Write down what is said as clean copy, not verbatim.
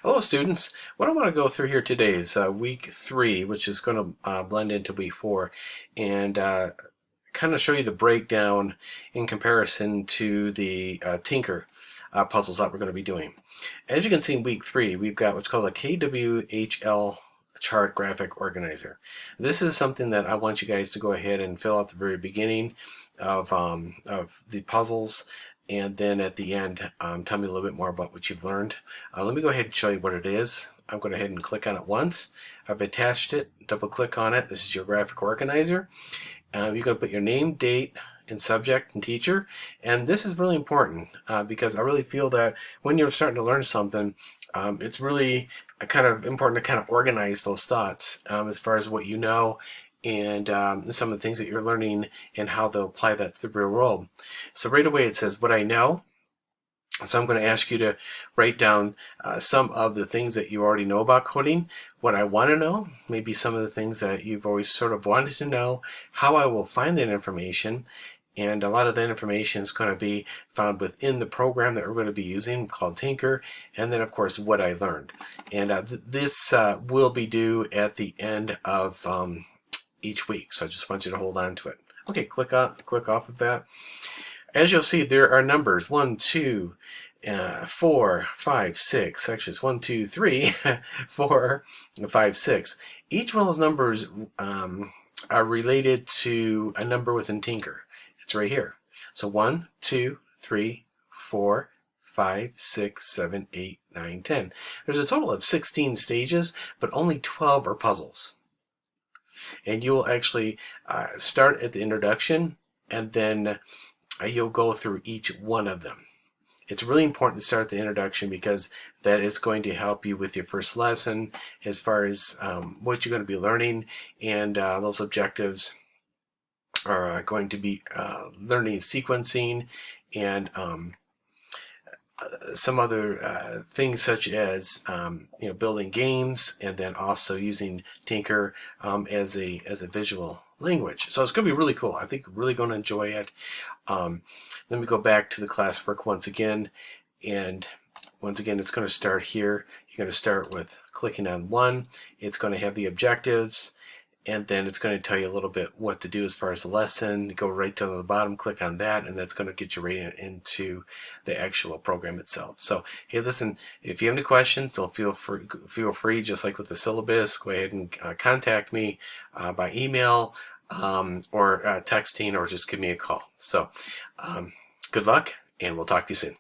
Hello students, what I want to go through here today is week 3, which is going to blend into week 4, and kind of show you the breakdown in comparison to the Tinker puzzles that we're going to be doing. As you can see in week 3, we've got what's called a KWHL chart graphic organizer. This is something that I want you guys to go ahead and fill out the very beginning of the puzzles, and then at the end tell me a little bit more about what you've learned. Let me go ahead and show you what it is. I'm going to go ahead and click on it once. I've attached it, double click on it. This is your graphic organizer. You're going to put your name, date, and subject and teacher, and this is really important because I really feel that when you're starting to learn something, it's really kind of important to kind of organize those thoughts as far as what you know and some of the things that you're learning and how they'll apply that to the real world. So right away it says what I know. So I'm going to ask you to write down some of the things that you already know about coding, what I want to know, maybe some of the things that you've always sort of wanted to know, how I will find that information, and a lot of that information is going to be found within the program that we're going to be using called Tinker, and then of course what I learned. And this will be due at the end of each week, so I just want you to hold on to it. Okay, click off of that. As you'll see, there are numbers 1, 2, 4, 5, 6. Actually, it's 1, 2, 3, 4, 5, 6. Each one of those numbers are related to a number within Tinker. It's right here. So 1, 2, 3, 4, 5, 6, 7, 8, 9, 10. There's a total of 16 stages, but only 12 are puzzles. And you'll actually start at the introduction, and then you'll go through each one of them. It's really important to start the introduction because that is going to help you with your first lesson as far as what you're going to be learning, and those objectives are going to be learning sequencing and some other things such as building games, and then also using Tinker as a visual language. So it's going to be really cool. I think you're really going to enjoy it. Let me go back to the classwork once again, and once again it's going to start here. You're going to start with clicking on 1. It's going to have the objectives, and then it's going to tell you a little bit what to do as far as the lesson. Go right to the bottom, click on that, and that's going to get you right into the actual program itself. So hey, listen, if you have any questions, don't feel free, just like with the syllabus, go ahead and contact me by email or texting, or just give me a call. So good luck, and we'll talk to you soon.